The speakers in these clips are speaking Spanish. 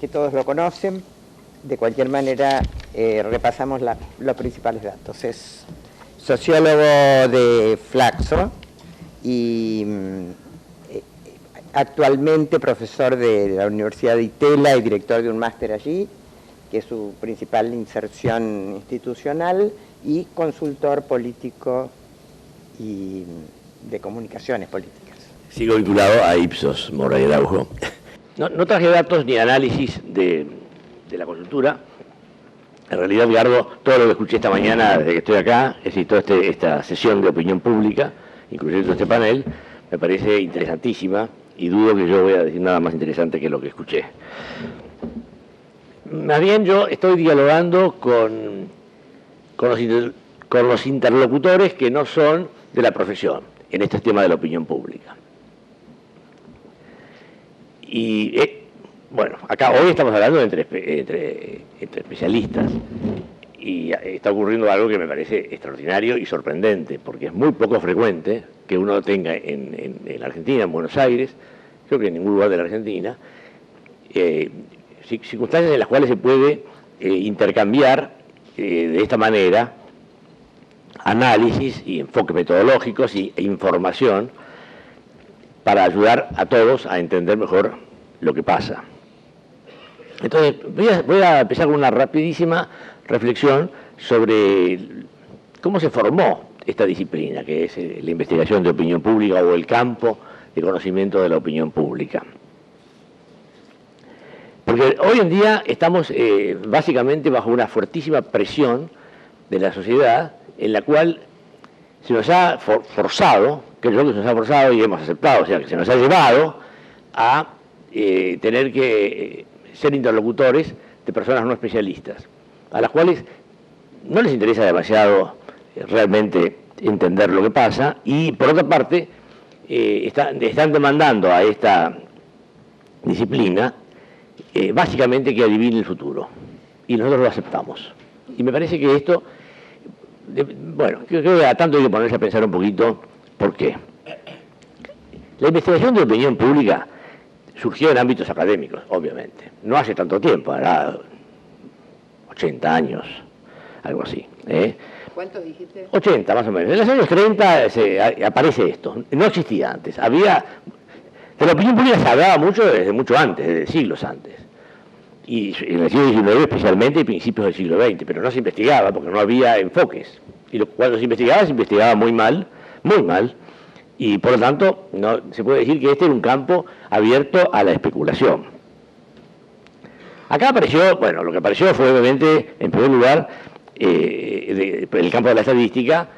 que todos lo conocen. De cualquier manera, repasamos los principales datos. Es sociólogo de Flaxo y actualmente profesor de la Universidad de Itela y director de un máster allí, que es su principal inserción institucional, y consultor político y de comunicaciones políticas. Sigo vinculado a Ipsos, Mora y Araujo. No traje datos ni análisis de la coyuntura. En realidad, Edgardo, todo lo que escuché esta mañana desde que estoy acá, es decir, toda esta sesión de opinión pública, incluyendo este panel, me parece interesantísima y dudo que yo voy a decir nada más interesante que lo que escuché. Más bien yo estoy dialogando con los interlocutores que no son de la profesión en este tema de la opinión pública. Y bueno, acá hoy estamos hablando entre especialistas y está ocurriendo algo que me parece extraordinario y sorprendente, porque es muy poco frecuente que uno tenga en la Argentina, en Buenos Aires, creo que en ningún lugar de la Argentina, circunstancias en las cuales se puede intercambiar de esta manera análisis y enfoques metodológicos e información para ayudar a todos a entender mejor lo que pasa. Entonces, voy a empezar con una rapidísima reflexión sobre cómo se formó esta disciplina, que es la investigación de opinión pública o el campo de conocimiento de la opinión pública. Porque hoy en día estamos básicamente bajo una fuertísima presión de la sociedad en la cual se nos ha forzado, que es lo que se nos ha forzado y hemos aceptado, o sea, que se nos ha llevado a tener que ser interlocutores de personas no especialistas, a las cuales no les interesa demasiado realmente entender lo que pasa y, por otra parte, están demandando a esta disciplina básicamente que adivine el futuro, y nosotros lo aceptamos. Y me parece que esto, bueno, creo que a tanto hay que ponerse a pensar un poquito por qué. La investigación de opinión pública surgió en ámbitos académicos, obviamente. No hace tanto tiempo, hará 80 años, algo así. ¿Cuántos dijiste? 80, más o menos. En los años 30 aparece esto. No existía antes. De la opinión pública se hablaba mucho desde mucho antes, desde siglos antes. Y en el siglo XIX especialmente y principios del siglo XX, pero no se investigaba porque no había enfoques. Y cuando se investigaba muy mal, y por lo tanto no se puede decir que este era un campo abierto a la especulación. Acá apareció, bueno, lo que apareció fue obviamente, en primer lugar, el campo de la estadística,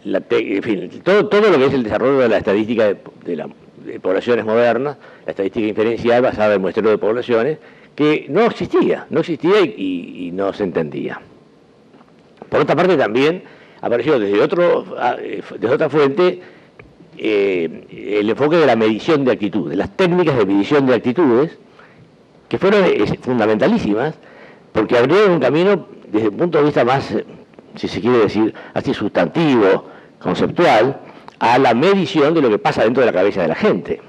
en fin, todo lo que es el desarrollo de la estadística de poblaciones modernas, la estadística inferencial basada en muestreo de poblaciones, que no existía y no se entendía. Por otra parte también apareció desde otra fuente el enfoque de la medición de actitudes, las técnicas de medición de actitudes, que fueron fundamentalísimas, porque abrieron un camino desde el punto de vista más, si se quiere decir, así sustantivo, conceptual, a la medición de lo que pasa dentro de la cabeza de la gente.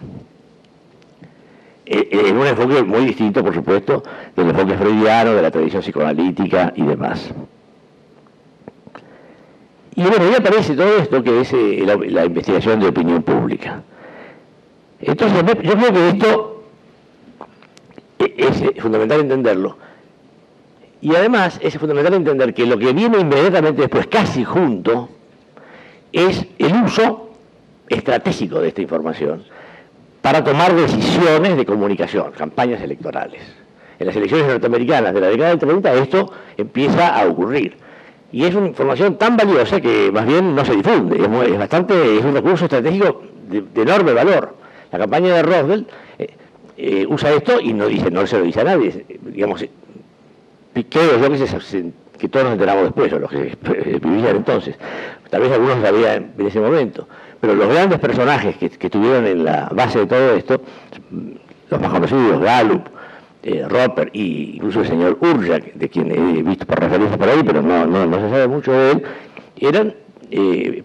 En un enfoque muy distinto, por supuesto, del enfoque freudiano, de la tradición psicoanalítica y demás. Y bueno, ahí aparece todo esto que es la investigación de opinión pública. Entonces, yo creo que esto es fundamental entenderlo. Y además es fundamental entender que lo que viene inmediatamente después, casi junto, es el uso estratégico de esta información para tomar decisiones de comunicación, campañas electorales. En las elecciones norteamericanas de la década del 30 esto empieza a ocurrir. Y es una información tan valiosa que más bien no se difunde. Es un recurso estratégico de enorme valor. La campaña de Roosevelt usa esto y no se lo dice a nadie. Digamos, creo yo que todos nos enteramos después, o los que vivían entonces. Tal vez algunos sabían en ese momento. Pero los grandes personajes que estuvieron en la base de todo esto, los más conocidos, Gallup, Roper e incluso el señor Urjak, de quien he visto por referencias por ahí, pero no se sabe mucho de él, eran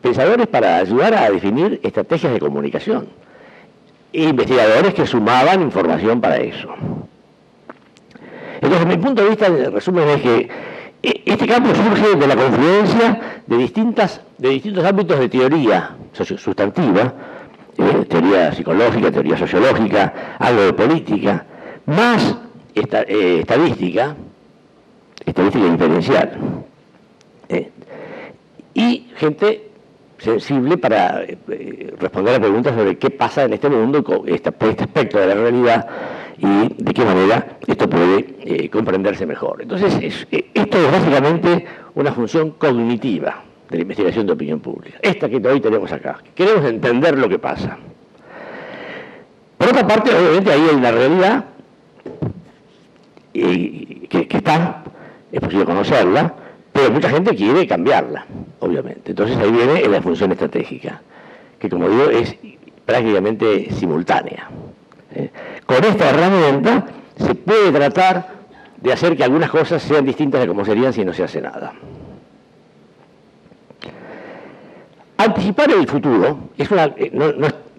pensadores para ayudar a definir estrategias de comunicación e investigadores que sumaban información para eso. mi punto de vista, el resumen es que este campo surge de la confluencia de distintos ámbitos de teoría sustantiva, teoría psicológica, teoría sociológica, algo de política, más estadística inferencial, y gente sensible para responder a preguntas sobre qué pasa en este mundo, este aspecto de la realidad, y de qué manera esto puede comprenderse mejor. Entonces, esto es básicamente una función cognitiva de la investigación de opinión pública, esta que hoy tenemos acá. Queremos entender lo que pasa. Por otra parte, obviamente, ahí hay una realidad que está, es posible conocerla, pero mucha gente quiere cambiarla, obviamente. Entonces ahí viene la función estratégica, que como digo es prácticamente simultánea. Con esta herramienta se puede tratar de hacer que algunas cosas sean distintas de como serían si no se hace nada. Anticipar el futuro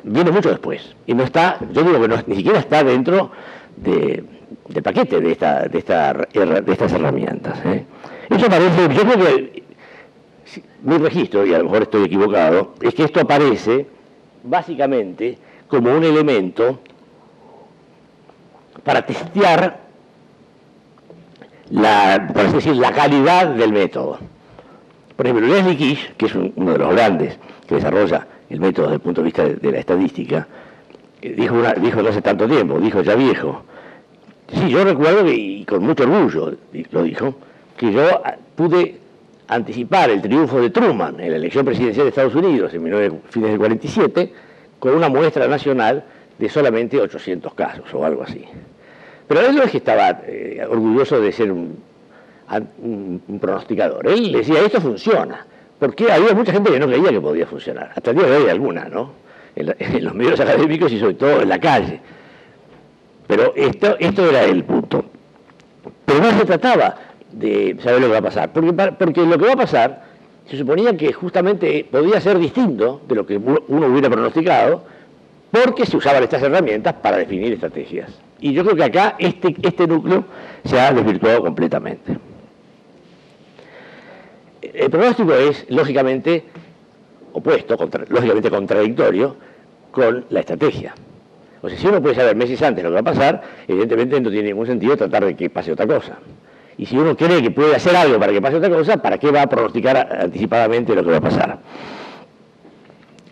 viene mucho después, y no está, yo digo que ni siquiera está dentro del paquete de estas herramientas. Eso parece, yo creo que mi registro, y a lo mejor estoy equivocado, es que esto aparece básicamente como un elemento para testear por así decir, la calidad del método. Por ejemplo, Leslie Kish, que es uno de los grandes que desarrolla el método desde el punto de vista de la estadística, dijo no hace tanto tiempo, dijo ya viejo. Sí, yo recuerdo y con mucho orgullo lo dijo, que yo pude anticipar el triunfo de Truman en la elección presidencial de Estados Unidos en fines del 47 con una muestra nacional de solamente 800 casos o algo así. Pero él no es que estaba orgulloso de ser un pronosticador. Él decía, esto funciona. Porque había mucha gente que no creía que podía funcionar. Hasta el día de hoy hay alguna, ¿no? En los medios académicos y sobre todo en la calle. Pero esto era el punto. Pero no se trataba de saber lo que va a pasar. Porque lo que va a pasar, se suponía que justamente podía ser distinto de lo que uno hubiera pronosticado, porque se usaban estas herramientas para definir estrategias. Y yo creo que acá este núcleo se ha desvirtuado completamente. El pronóstico es, lógicamente, opuesto, lógicamente contradictorio con la estrategia. O sea, si uno puede saber meses antes lo que va a pasar, evidentemente no tiene ningún sentido tratar de que pase otra cosa. Y si uno cree que puede hacer algo para que pase otra cosa, ¿para qué va a pronosticar anticipadamente lo que va a pasar?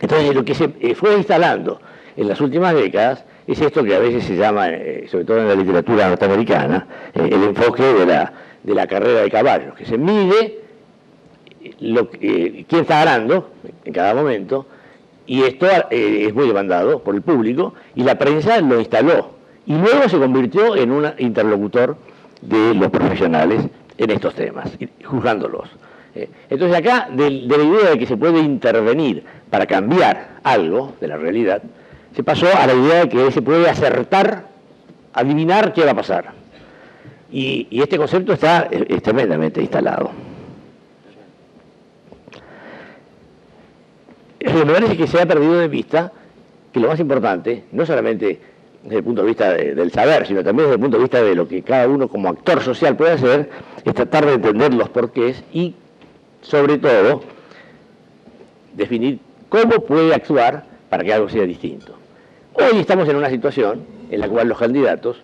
Entonces, lo que se fue instalando en las últimas décadas es esto que a veces se llama, sobre todo en la literatura norteamericana, el enfoque de la carrera de caballos, que se mide quién está ganando en cada momento, y esto es muy demandado por el público, y la prensa lo instaló, y luego se convirtió en un interlocutor de los profesionales en estos temas, juzgándolos. Entonces acá, de la idea de que se puede intervenir para cambiar algo de la realidad, se pasó a la idea de que se puede acertar, adivinar qué va a pasar. Y este concepto está tremendamente instalado. Me parece que se ha perdido de vista que lo más importante, no solamente desde el punto de vista del saber, sino también desde el punto de vista de lo que cada uno como actor social puede hacer, es tratar de entender los porqués y, sobre todo, definir cómo puede actuar para que algo sea distinto. Hoy estamos en una situación en la cual los candidatos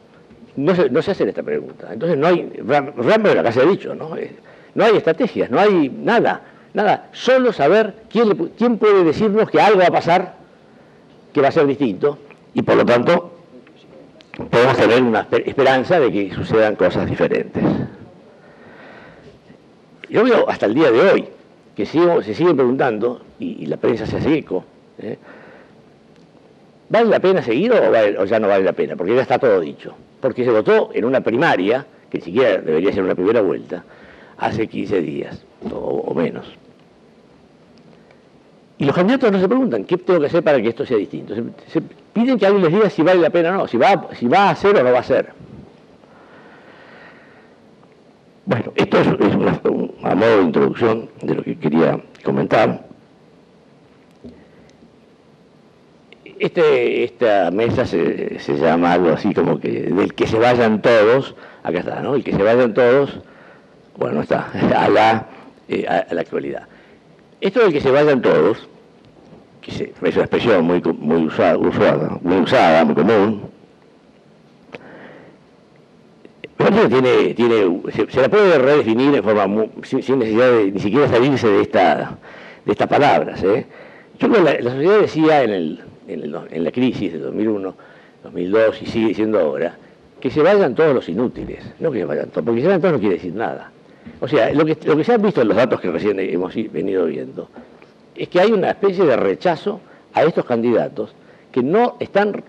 no se hacen esta pregunta. Entonces no hay, realmente lo que se ha dicho, no hay estrategias, no hay nada, solo saber quién puede decirnos que algo va a pasar que va a ser distinto, y por lo tanto podemos tener una esperanza de que sucedan cosas diferentes. Yo veo hasta el día de hoy que se siguen preguntando, y la prensa se hace eco, ¿vale la pena seguir o ya no vale la pena? Porque ya está todo dicho. Porque se votó en una primaria, que ni siquiera debería ser una primera vuelta, hace 15 días o menos. Y los candidatos no se preguntan, ¿qué tengo que hacer para que esto sea distinto? Se piden que alguien les diga si vale la pena o no, si va a hacer o no va a hacer. Bueno, esto es a modo de introducción de lo que quería comentar. esta mesa se llama algo así como que del que se vayan todos, acá está, ¿no? El que se vayan todos, bueno, no está, a la actualidad. Esto del que se vayan todos, que es una expresión muy usada, muy común, se la puede redefinir en forma sin necesidad de ni siquiera salirse de estas palabras. Yo creo que la sociedad decía en la crisis de 2001, 2002 y sigue diciendo ahora, que se vayan todos los inútiles, no que se vayan todos, porque que se vayan todos no quiere decir nada. O sea, lo que se han visto en los datos que recién hemos venido viendo, es que hay una especie de rechazo a estos candidatos que no están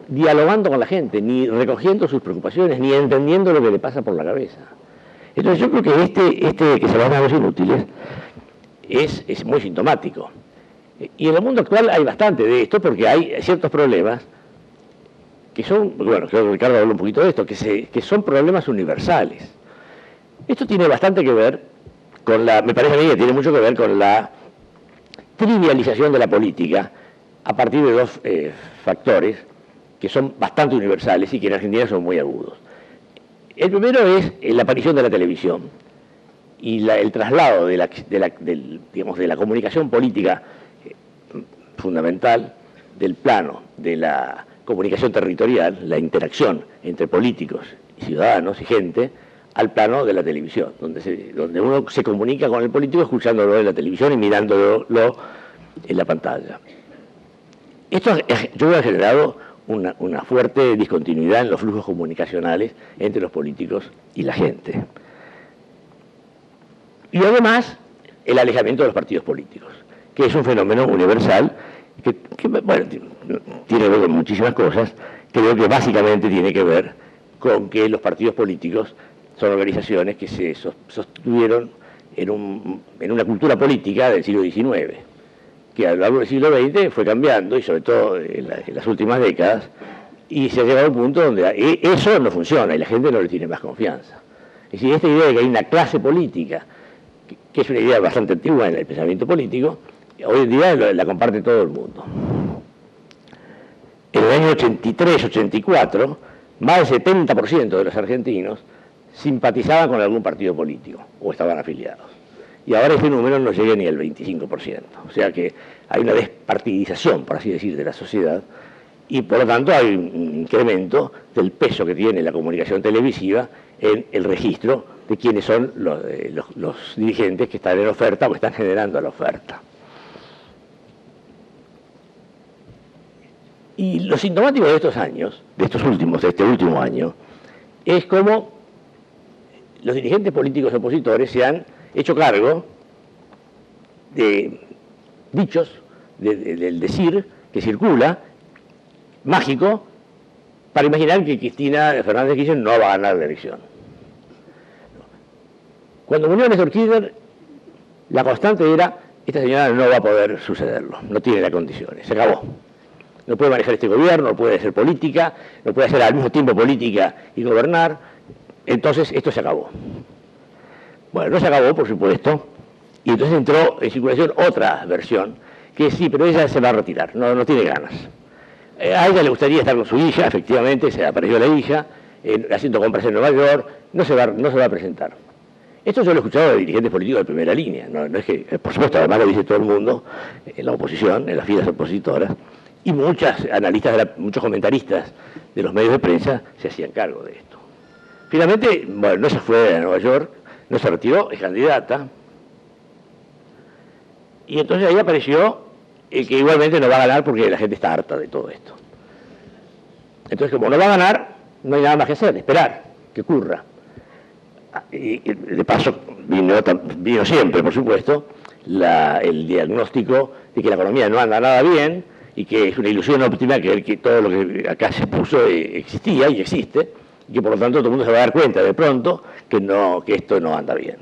dialogando con la gente, ni recogiendo sus preocupaciones, ni entendiendo lo que le pasa por la cabeza. Entonces yo creo que este que se vayan a los inútiles es muy sintomático. Y en el mundo actual hay bastante de esto, porque hay ciertos problemas que son, bueno, creo que Ricardo habló un poquito de esto, que son problemas universales. Esto tiene bastante que ver con me parece a mí que tiene mucho que ver con la trivialización de la política a partir de dos factores que son bastante universales y que en Argentina son muy agudos. El primero es la aparición de la televisión y el traslado de la comunicación política fundamental del plano de la comunicación territorial, la interacción entre políticos y ciudadanos y gente, al plano de la televisión, donde uno se comunica con el político escuchándolo en la televisión y mirándolo en la pantalla. Esto yo creo que ha generado una fuerte discontinuidad en los flujos comunicacionales entre los políticos y la gente. Y además, el alejamiento de los partidos políticos, que es un fenómeno universal que bueno, tiene que ver con muchísimas cosas, creo que básicamente tiene que ver con que los partidos políticos son organizaciones que se sostuvieron en una cultura política del siglo XIX, que a lo largo del siglo XX fue cambiando, y sobre todo en las últimas décadas, y se ha llegado a un punto donde eso no funciona y la gente no le tiene más confianza. Es decir, esta idea de que hay una clase política, que es una idea bastante antigua en el pensamiento político, hoy en día la comparte todo el mundo. En el año 83-84, más del 70% de los argentinos simpatizaban con algún partido político o estaban afiliados. Y ahora ese número no llega ni al 25%. O sea que hay una despartidización, por así decir, de la sociedad, y por lo tanto hay un incremento del peso que tiene la comunicación televisiva en el registro de quiénes son los dirigentes que están en oferta o están generando la oferta. Y lo sintomático de estos años, de este último año, es cómo los dirigentes políticos opositores se han hecho cargo de dichos, del decir que circula, mágico, para imaginar que Cristina Fernández de Kirchner no va a ganar la elección. Cuando murió Néstor Kirchner, la constante era: esta señora no va a poder sucederlo, no tiene las condiciones, se acabó. No puede manejar este gobierno, no puede hacer política, no puede hacer al mismo tiempo política y gobernar, entonces esto se acabó. Bueno, no se acabó, por supuesto, y entonces entró en circulación otra versión, que sí, pero ella se va a retirar, no tiene ganas. A ella le gustaría estar con su hija, efectivamente, se apareció la hija, haciendo compras en Nueva York, no se va a presentar. Esto yo lo he escuchado de dirigentes políticos de primera línea, no es que, por supuesto, además lo dice todo el mundo, en la oposición, en las filas opositoras, y muchos comentaristas de los medios de prensa se hacían cargo de esto. Finalmente, bueno, no se fue a Nueva York, no se retiró, es candidata, y entonces ahí apareció el que igualmente no va a ganar porque la gente está harta de todo esto. Entonces, como no va a ganar, no hay nada más que hacer, esperar que ocurra. Y de paso vino siempre, por supuesto, el diagnóstico de que la economía no anda nada bien y que es una ilusión óptima que todo lo que acá se puso existía y existe, y que por lo tanto todo el mundo se va a dar cuenta de pronto que esto no anda bien.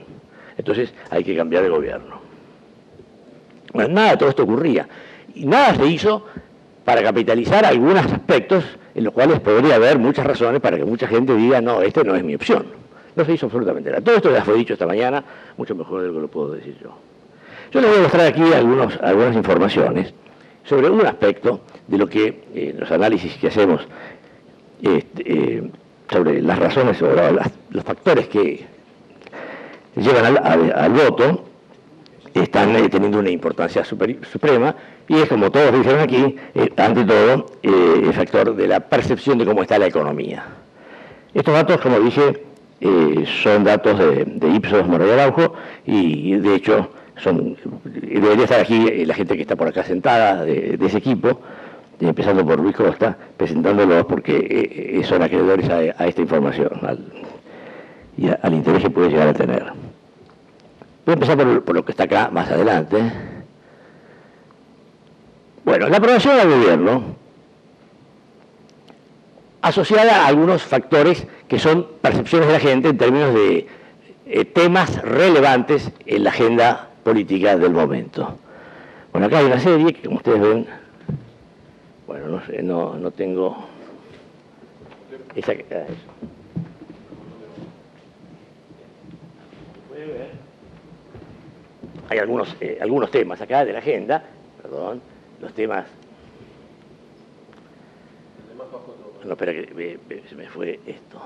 Entonces hay que cambiar de gobierno. Bueno, nada de todo esto ocurría. Y nada se hizo para capitalizar algunos aspectos en los cuales podría haber muchas razones para que mucha gente diga: no, esta no es mi opción. No se hizo absolutamente nada. Todo esto ya fue dicho esta mañana, mucho mejor de lo que lo puedo decir yo. Yo les voy a mostrar aquí algunas informaciones sobre un aspecto de lo que los análisis que hacemos sobre las razones, sobre los factores que llevan al voto, están teniendo una importancia suprema, y es, como todos dijeron aquí, ante todo, el factor de la percepción de cómo está la economía. Estos datos, como dije, son datos de Ipsos Mora y Araujo, y de hecho debería estar aquí la gente que está por acá sentada de ese equipo, empezando por Luis Costa, presentándolos porque son acreedores a esta información y al interés que puede llegar a tener. Voy a empezar por lo que está acá más adelante. Bueno, la aprobación del gobierno, asociada a algunos factores que son percepciones de la gente en términos de temas relevantes en la agenda política del momento. Bueno, acá hay una serie que, como ustedes ven, bueno, no sé, no tengo esa que eso. Puede ver. Hay algunos temas acá de la agenda, perdón, los temas. No, espera que se me fue esto.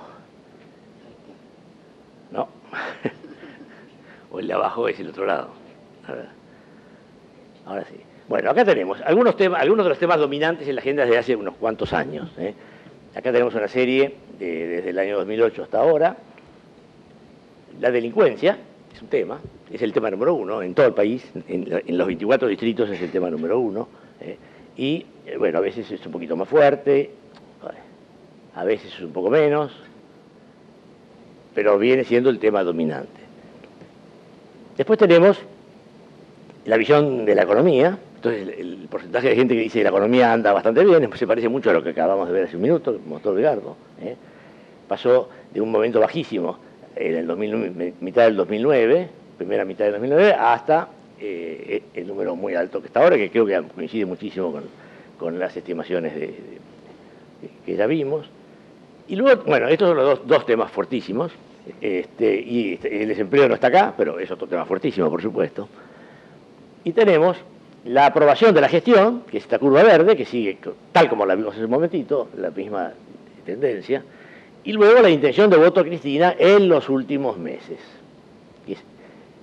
No. O el de abajo es el otro lado. A ver. Ahora sí. Bueno, acá tenemos algunos de los temas dominantes en la agenda desde hace unos cuantos años. Acá tenemos una serie desde el año 2008 hasta ahora. La delincuencia es un tema, es el tema número uno en todo el país, en los 24 distritos es el tema número uno. Y, bueno, a veces es un poquito más fuerte, a veces es un poco menos, pero viene siendo el tema dominante. Después tenemos la visión de la economía. Entonces, el porcentaje de gente que dice que la economía anda bastante bien, se parece mucho a lo que acabamos de ver hace un minuto, el motor Edgardo. Pasó de un momento bajísimo en el mitad del 2009, primera mitad del 2009, hasta el número muy alto que está ahora, que creo que coincide muchísimo con las estimaciones que ya vimos. Y luego, bueno, estos son los dos temas fuertísimos, y el desempleo no está acá, pero es otro tema fuertísimo, por supuesto. Y tenemos la aprobación de la gestión, que es esta curva verde, que sigue tal como la vimos hace un momentito, la misma tendencia, y luego la intención de voto a Cristina en los últimos meses,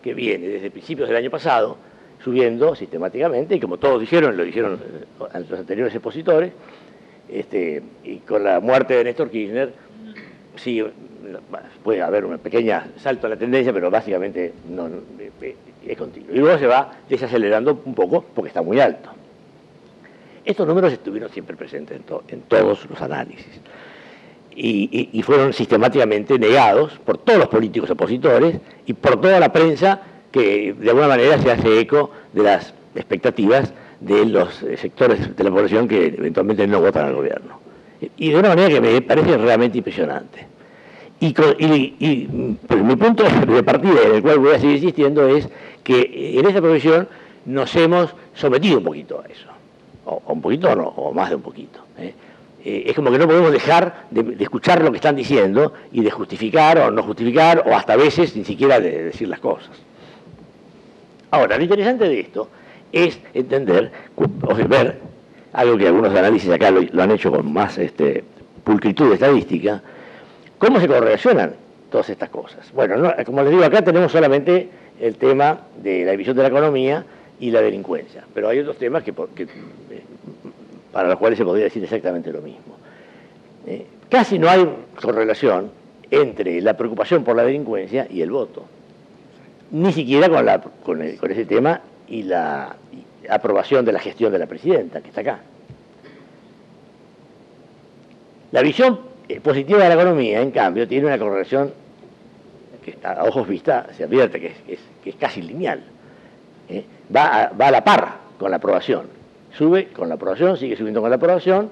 que viene desde principios del año pasado, subiendo sistemáticamente, y como todos dijeron, lo dijeron los anteriores expositores, y con la muerte de Néstor Kirchner, sí, puede haber un pequeño salto en la tendencia, pero básicamente no es continuo. Y luego se va desacelerando un poco porque está muy alto. Estos números estuvieron siempre presentes en todos los análisis. Y fueron sistemáticamente negados por todos los políticos opositores y por toda la prensa que de alguna manera se hace eco de las expectativas de los sectores de la población que eventualmente no votan al gobierno. Y de una manera que me parece realmente impresionante. Pues mi punto de partida, en el cual voy a seguir insistiendo, es que en esta profesión nos hemos sometido un poquito a eso. O un poquito o más de un poquito. Es como que no podemos dejar de escuchar lo que están diciendo y de justificar o no justificar, o hasta a veces ni siquiera de decir las cosas. Ahora, lo interesante de esto es entender, o sea, ver algo que algunos análisis acá lo han hecho con más pulcritud estadística, cómo se correlacionan todas estas cosas. Bueno, como les digo, acá tenemos solamente el tema de la división de la economía y la delincuencia, pero hay otros temas para los cuales se podría decir exactamente lo mismo. Casi no hay correlación entre la preocupación por la delincuencia y el voto, ni siquiera con ese tema y la aprobación de la gestión de la presidenta, que está acá. La visión positiva de la economía, en cambio, tiene una correlación que a ojos vista se advierte que es casi lineal. Va a la par con la aprobación. Sube con la aprobación, sigue subiendo con la aprobación,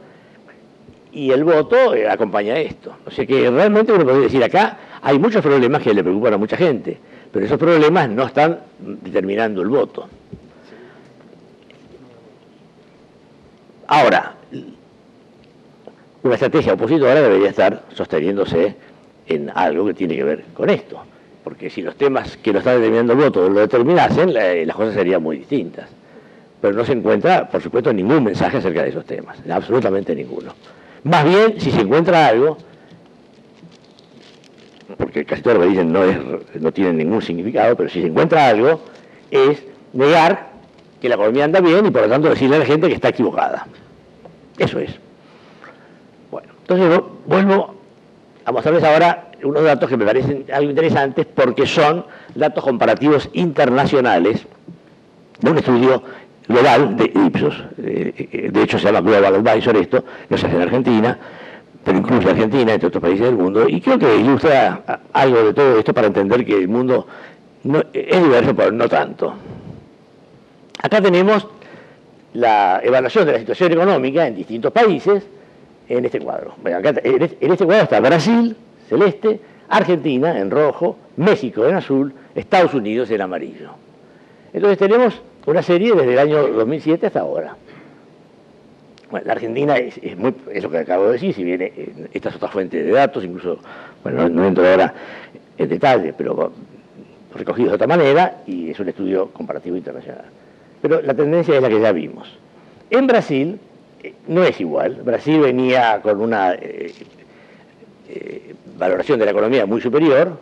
y el voto acompaña esto. O sea que realmente uno podría decir, acá hay muchos problemas que le preocupan a mucha gente, pero esos problemas no están determinando el voto. Ahora, una estrategia opositora debería estar sosteniéndose en algo que tiene que ver con esto, porque si los temas que lo están determinando el voto lo determinasen, las cosas serían muy distintas. pero no se encuentra, por supuesto, ningún mensaje acerca de esos temas, absolutamente ninguno. Más bien, si se encuentra algo, porque casi todo lo que dicen no tiene ningún significado, pero si se encuentra algo, es negar que la economía anda bien y por lo tanto decirle a la gente que está equivocada. Eso es. Bueno, entonces vuelvo a mostrarles ahora unos datos que me parecen algo interesantes porque son datos comparativos internacionales de un estudio global de Ipsos. De hecho se llama Global Advisor esto, que se hace en Argentina, pero incluye a Argentina entre otros países del mundo, y creo que ilustra algo de todo esto para entender que el mundo es diverso, pero no tanto. Acá tenemos la evaluación de la situación económica en distintos países en este cuadro. Bueno, acá, en este cuadro está Brasil, celeste, Argentina, en rojo, México, en azul, Estados Unidos, en amarillo. Entonces tenemos una serie desde el año 2007 hasta ahora. Bueno, la Argentina es lo que acabo de decir, si bien esta es otra fuente de datos, incluso, bueno, no entro ahora en detalle, pero recogidos de otra manera, y es un estudio comparativo internacional. Pero la tendencia es la que ya vimos. En Brasil no es igual. Brasil venía con una valoración de la economía muy superior,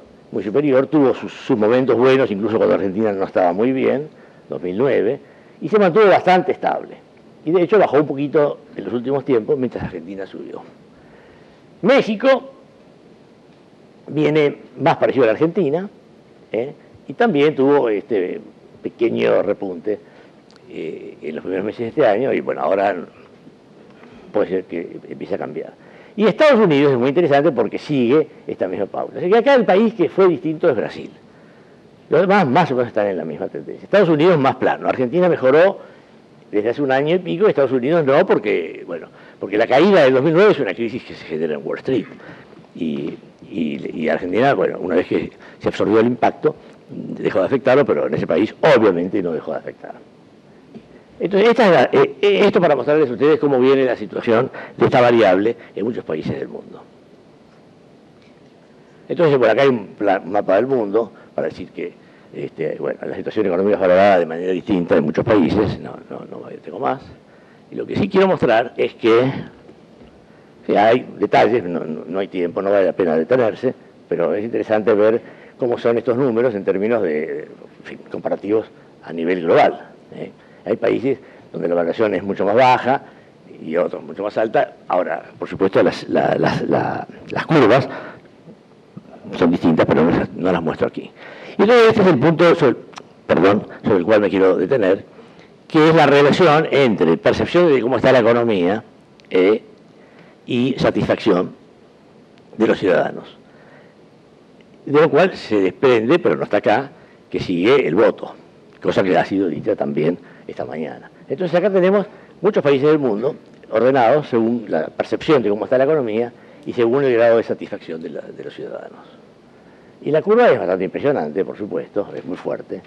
tuvo sus momentos buenos, incluso cuando Argentina no estaba muy bien, 2009, y se mantuvo bastante estable. Y de hecho bajó un poquito en los últimos tiempos, mientras Argentina subió. México viene más parecido a la Argentina, y también tuvo este pequeño repunte en los primeros meses de este año, y bueno, ahora puede ser que empiece a cambiar. Y Estados Unidos es muy interesante porque sigue esta misma pauta. Así que acá el país que fue distinto es Brasil. Los demás más o menos están en la misma tendencia. Estados Unidos más plano. Argentina mejoró desde hace un año y pico, Estados Unidos no, porque la caída del 2009 es una crisis que se genera en Wall Street. Y Argentina, bueno, una vez que se absorbió el impacto, dejó de afectarlo, pero en ese país obviamente no dejó de afectar. Entonces, esto para mostrarles a ustedes cómo viene la situación de esta variable en muchos países del mundo. Entonces, por acá hay un mapa del mundo para decir que bueno, la situación económica es valorada de manera distinta en muchos países, no tengo más. Y lo que sí quiero mostrar es que hay detalles, no hay tiempo, no vale la pena detenerse, pero es interesante ver cómo son estos números en términos de comparativos a nivel global. Hay países donde la valoración es mucho más baja y otros mucho más alta. Ahora, por supuesto, las curvas son distintas, pero no las muestro aquí. Y entonces este es el punto sobre el cual me quiero detener, que es la relación entre percepción de cómo está la economía y satisfacción de los ciudadanos. De lo cual se desprende, pero no está acá, que sigue el voto, cosa que ha sido dicha también esta mañana. Entonces acá tenemos muchos países del mundo ordenados según la percepción de cómo está la economía y según el grado de satisfacción de los ciudadanos. Y la curva es bastante impresionante, por supuesto, es muy fuerte.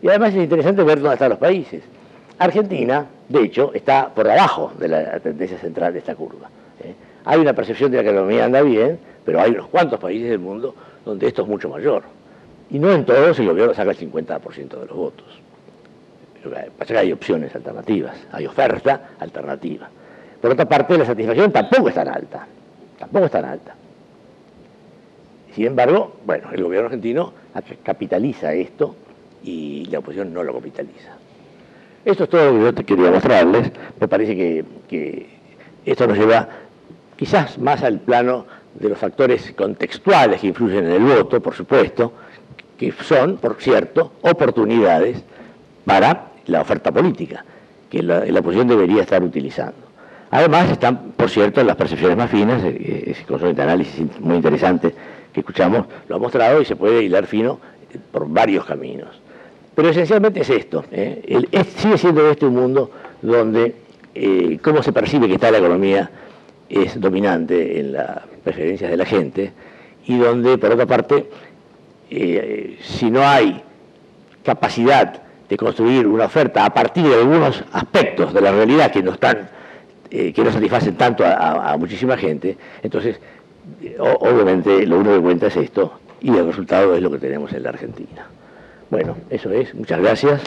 Y además es interesante ver dónde están los países. Argentina, de hecho, está por abajo de la tendencia central de esta curva. Hay una percepción de que la economía anda bien, pero hay unos cuantos países del mundo donde esto es mucho mayor. Y no en todos el gobierno saca el 50% de los votos. Pasa que hay opciones alternativas, hay oferta alternativa. Por otra parte, la satisfacción tampoco es tan alta. Sin embargo, bueno, el gobierno argentino capitaliza esto y la oposición no lo capitaliza. Esto es todo lo que yo te quería mostrarles. Me parece que esto nos lleva quizás más al plano de los factores contextuales que influyen en el voto, por supuesto, que son, por cierto, oportunidades para la oferta política, que la oposición debería estar utilizando. Además están, por cierto, las percepciones más finas, ese concepto de análisis muy interesante que escuchamos, lo ha mostrado y se puede hilar fino por varios caminos. Pero esencialmente es esto, sigue siendo este un mundo donde cómo se percibe que está la economía es dominante en las preferencias de la gente y donde, por otra parte, si no hay capacidad de construir una oferta a partir de algunos aspectos de la realidad que no satisfacen tanto a muchísima gente, entonces obviamente lo único que cuenta es esto y el resultado es lo que tenemos en la Argentina. Bueno, eso es, muchas gracias.